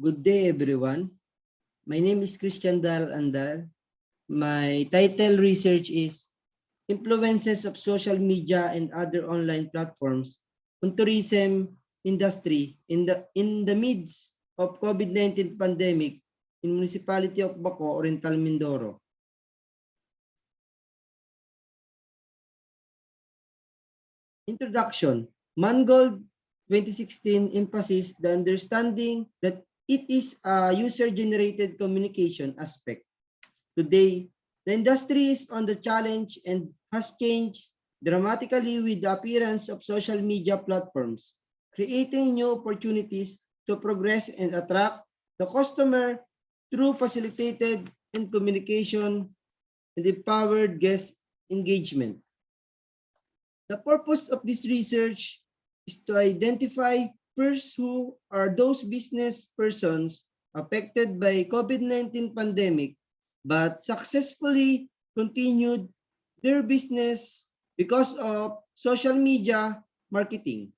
Good day, everyone. My name is Andal. My title research is Influences of Social Media and Other Online Platforms on Tourism Industry in the midst of COVID-19 pandemic in Municipality of Baco, Oriental Mindoro. Introduction. Mangold 2016 emphasizes the understanding that it is a user-generated communication aspect. Today, the industry is on the challenge and has changed dramatically with the appearance of social media platforms, creating new opportunities to progress and attract the customer through facilitated and communication and empowered guest engagement. The purpose of this research is to identify first who are those business persons affected by COVID-19 pandemic but successfully continued their business because of social media marketing.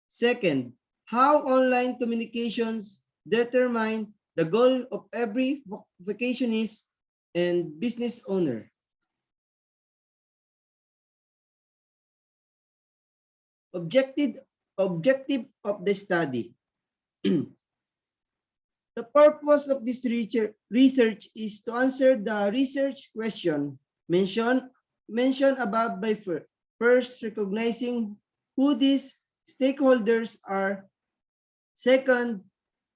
Second, how online communications determine the goal of every vacationist and business owner. Objective of the study. The purpose of this research is to answer the research question mentioned above by first recognizing who these stakeholders are. Second,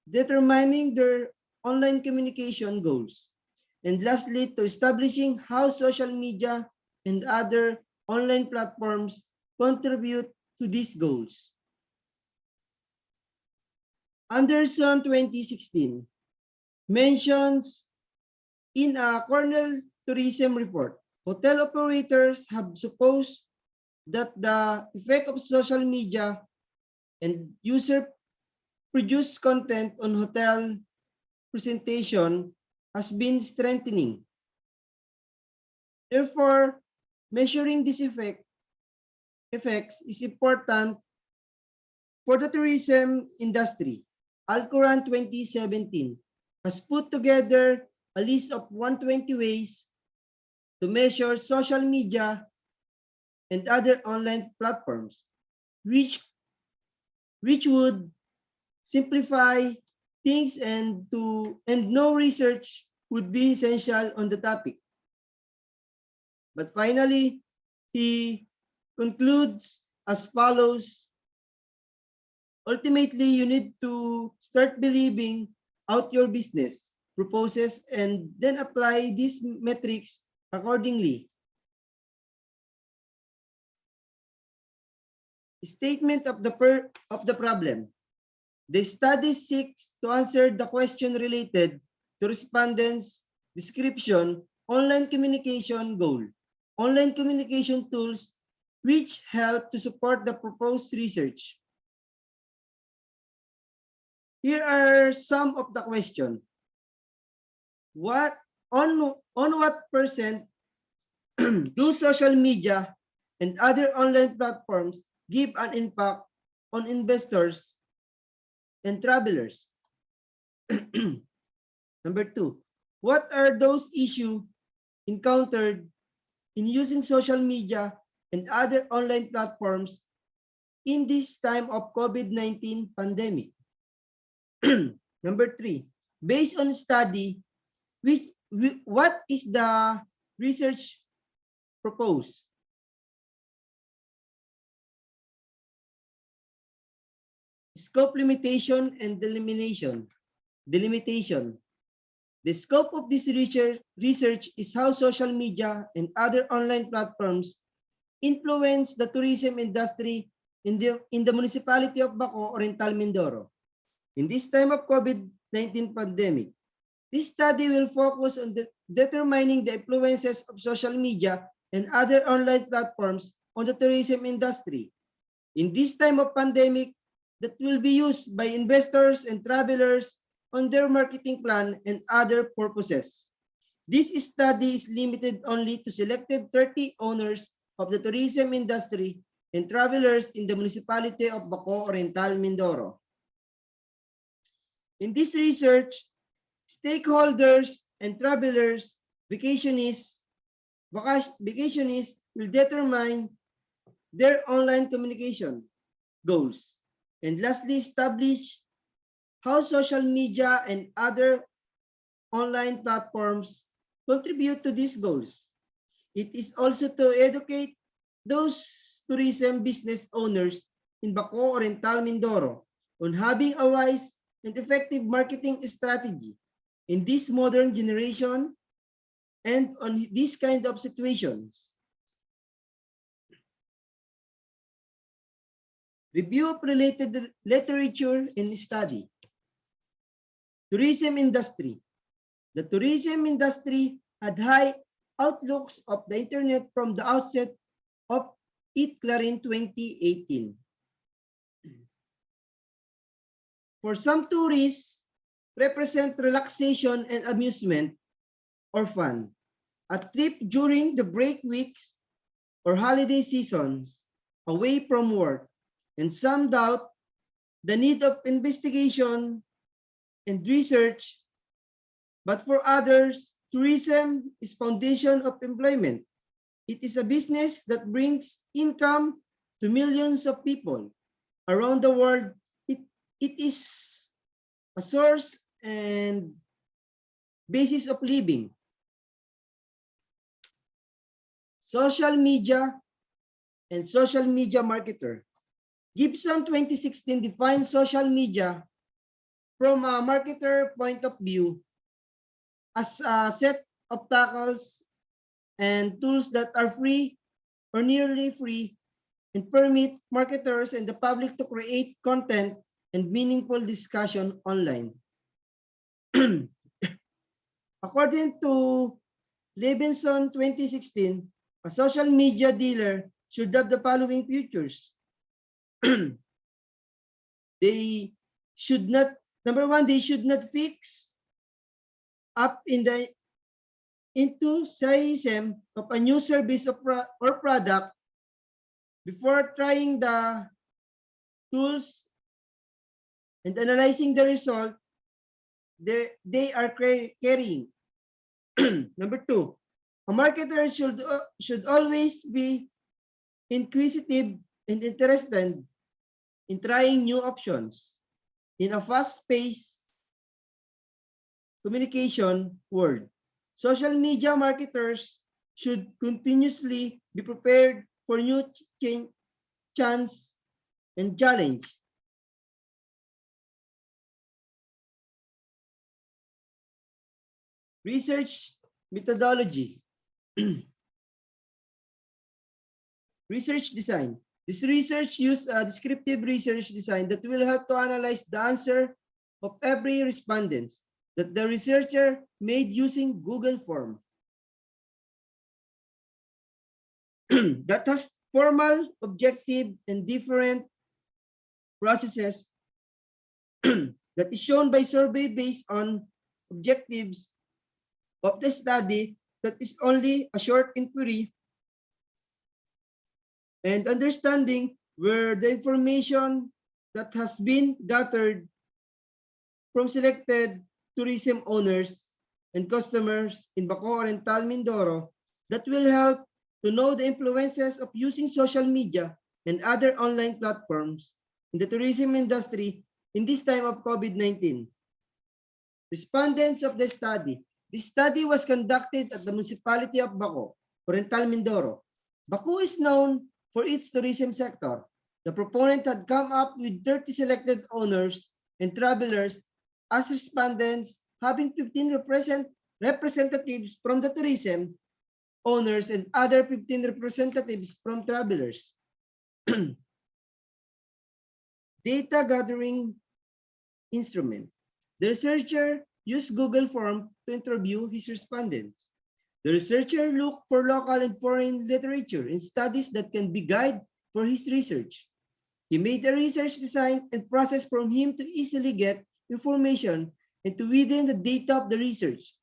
determining their online communication goals. And lastly, to establishing how social media and other online platforms contribute to these goals. Anderson 2016 mentions in a Cornell Tourism report, hotel operators have supposed that the effect of social media and user-produced content on hotel presentation has been strengthening. Therefore, measuring this effects is important for the tourism industry. Alcoran 2017 has put together a list of 120 ways to measure social media and other online platforms, which would simplify things and no research would be essential on the topic. But finally, he concludes as follows. Ultimately, you need to start believing out your business proposes and then apply these metrics accordingly. Statement of the problem. The study seeks to answer the question related to respondents' description, online communication goal, online communication tools which help to support the proposed research. Here are some of the questions. On what percent do social media and other online platforms give an impact on investors and travelers? Number 2, what are those issues encountered in using social media and other online platforms in this time of COVID-19 pandemic? Number 3, based on study, what is the research proposed? Scope limitation and delimitation. The scope of this research is how social media and other online platforms influence the tourism industry in the municipality of Baco, Oriental Mindoro. In this time of COVID-19 pandemic, this study will focus on determining the influences of social media and other online platforms on the tourism industry. In this time of pandemic, that will be used by investors and travelers on their marketing plan and other purposes. This study is limited only to selected 30 owners of the tourism industry and travelers in the municipality of Baco, Oriental Mindoro. In this research, stakeholders and travelers, vacationists will determine their online communication goals. And lastly, establish how social media and other online platforms contribute to these goals. It is also to educate those tourism business owners in Baco, Oriental, Mindoro on having a wise and effective marketing strategy in this modern generation and on these kind of situations. Review of related literature and study. Tourism industry. The tourism industry had high outlooks of the internet from the outset of ITCLAR in 2018. For some tourists, represent relaxation and amusement or fun. A trip during the break weeks or holiday seasons away from work, and some doubt the need of investigation and research, but for others, tourism is foundation of employment. It is a business that brings income to millions of people around the world. It is a source and basis of living. Social media and social media marketer. Gibson 2016 defines social media from a marketer point of view as a set of tools and tools that are free or nearly free and permit marketers and the public to create content and meaningful discussion online. According to Levinson 2016, a social media dealer should have the following features. They should not, number one, they should not fix up into enthusiasm of a new service or product before trying the tools and analyzing the result they are carrying. Number two, a marketer should always be inquisitive and interested in trying new options in a fast-paced communication world. Social media marketers should continuously be prepared for new chance and challenge. Research methodology. Research design. This research uses a descriptive research design that will help to analyze the answer of every respondent that the researcher made using Google form. That has formal, objective, and different processes that is shown by survey based on objectives of the study that is only a short inquiry and understanding where the information that has been gathered from selected tourism owners and customers in Bacoor and Tal Mindoro that will help to know the influences of using social media and other online platforms in the tourism industry in this time of COVID-19. Respondents of the study. This study was conducted at the municipality of Baco, Oriental Mindoro. Baco is known for its tourism sector. The proponent had come up with 30 selected owners and travelers as respondents, having 15 representatives from the tourism owners and other 15 representatives from travelers. Data gathering instrument. The researcher used Google Form to interview his respondents. The researcher looked for local and foreign literature and studies that can be guide for his research. He made a research design and process from him to easily get information and to within the data of the research.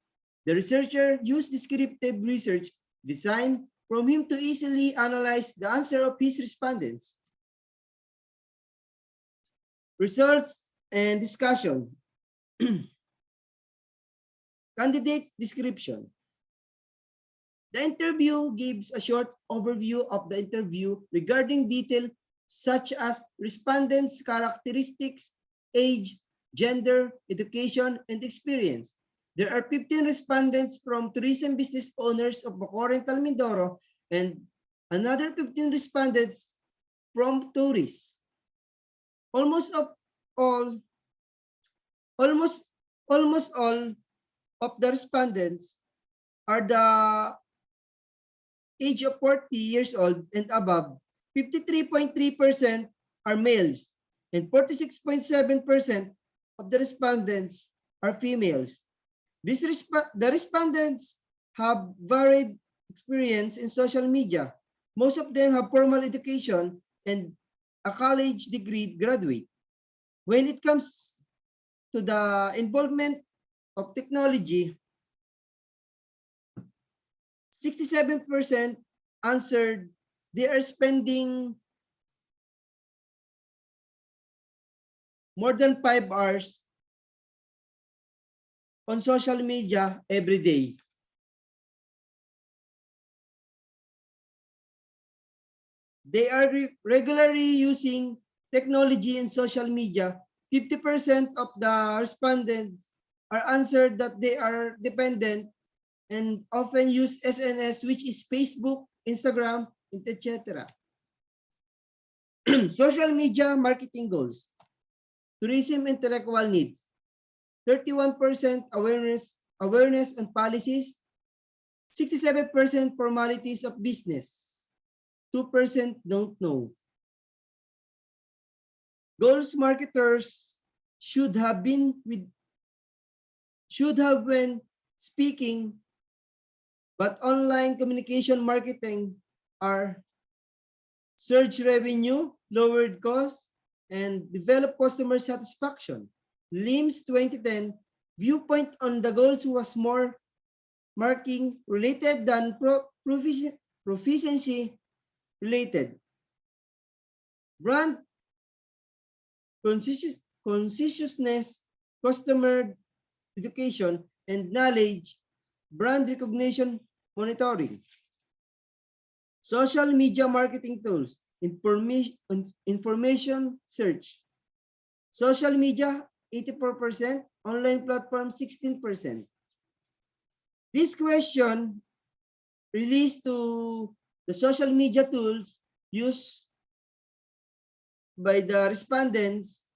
The researcher used descriptive research design from him to easily analyze the answer of his respondents. Results and discussion. Candidate description. The interview gives a short overview of the interview regarding details such as respondents' characteristics, age, gender, education, and experience. There are 15 respondents from tourism business owners of Bacoor and Mindoro, and another 15 respondents from tourists. Almost all of the respondents are the age of 40 years old and above. 53.3% are males, and 46.7% of the respondents are females. The respondents have varied experience in social media. Most of them have formal education and a college degree graduate. When it comes to the involvement of technology, 67% answered they are spending more than 5 hours on social media every day. They are regularly using technology and social media. 50% of the respondents are answered that they are dependent and often use SNS, which is Facebook, Instagram, etc. Social media marketing goals. Tourism intellectual needs. 31% awareness on policies. 67% formalities of business. 2% don't know. Goals marketers should have when speaking, but online communication marketing are surge revenue, lowered costs, and develop customer satisfaction. LIMS 2010 viewpoint on the goals was more marketing related than proficiency related. Brand consciousness, customer education, and knowledge, brand recognition monitoring. Social media marketing tools, information search. Social media, 84%, online platform, 16%. This question relates to the social media tools used by the respondents,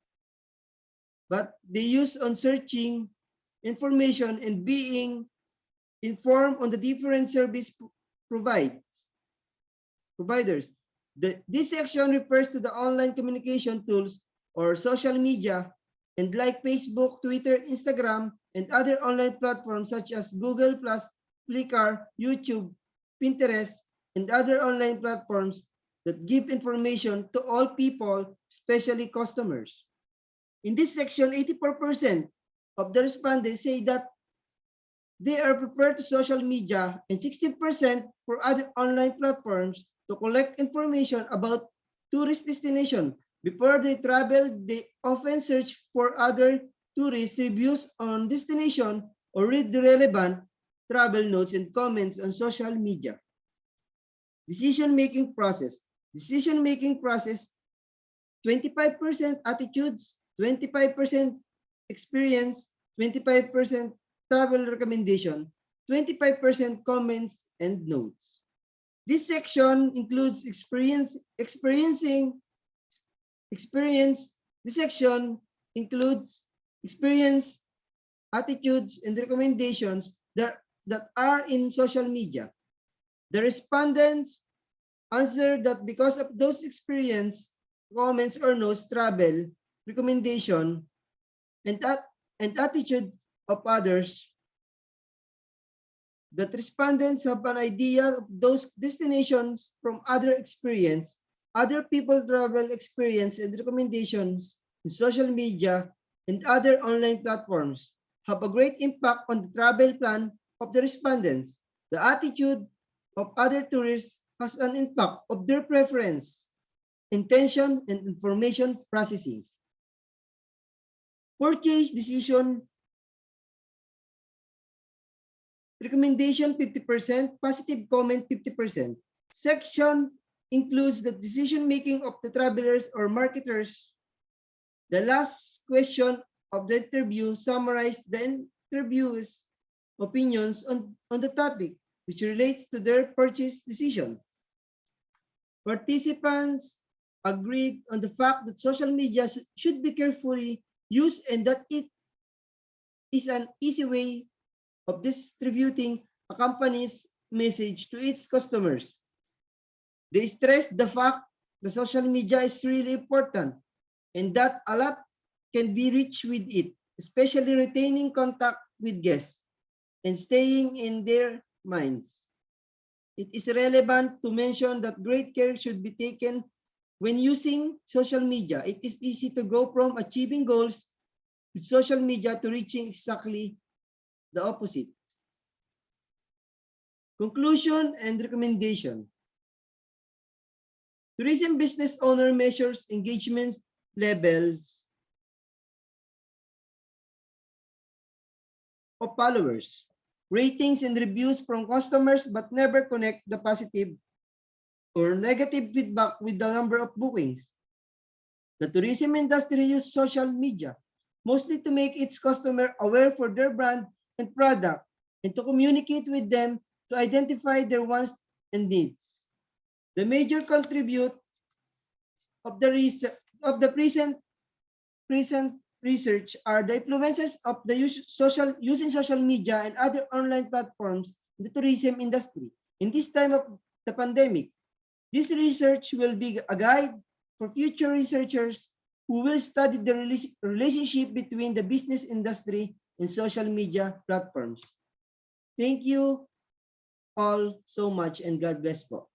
but they use on searching information and being informed on the different service providers. This section refers to the online communication tools or social media, and like Facebook, Twitter, Instagram, and other online platforms such as Google+, Flickr, YouTube, Pinterest, and other online platforms that give information to all people, especially customers. In this section, 84% of the respondents say that they are prepared to social media, and 16% for other online platforms to collect information about tourist destination. Before they travel, they often search for other tourist reviews on destination or read the relevant travel notes and comments on social media. Decision-making process. 25% attitudes, 25% experience, 25% travel recommendation, 25% comments and notes. This section includes experience. This section includes experience, attitudes, and recommendations that are in social media. The respondents answered that because of those experience, comments or notes, travel, recommendation, and attitude of others, that respondents have an idea of those destinations from other experience, other people travel experience and recommendations in social media and other online platforms have a great impact on the travel plan of the respondents. The attitude of other tourists has an impact of their preference, intention, and information processing. Purchase decision recommendation 50%, positive comment 50%. Section includes the decision making of the travelers or marketers. The last question of the interview summarized the interviewers' opinions on the topic, which relates to their purchase decision. Participants agreed on the fact that social media should be carefully used and that it is an easy way of distributing a company's message to its customers. They stressed the fact that social media is really important and that a lot can be reached with it, especially retaining contact with guests and staying in their minds. It is relevant to mention that great care should be taken when using social media. It is easy to go from achieving goals with social media to reaching exactly the opposite. Conclusion and recommendation. Tourism business owner measures engagement levels of followers, ratings and reviews from customers, but never connect the positive or negative feedback with the number of bookings. The tourism industry uses social media mostly to make its customer aware for their brand and product and to communicate with them to identify their wants and needs. The major contribute of the present research are the influences of the using social media and other online platforms in the tourism industry. In this time of the pandemic, this research will be a guide for future researchers who will study the relationship between the business industry and social media platforms. Thank you all so much and God bless po.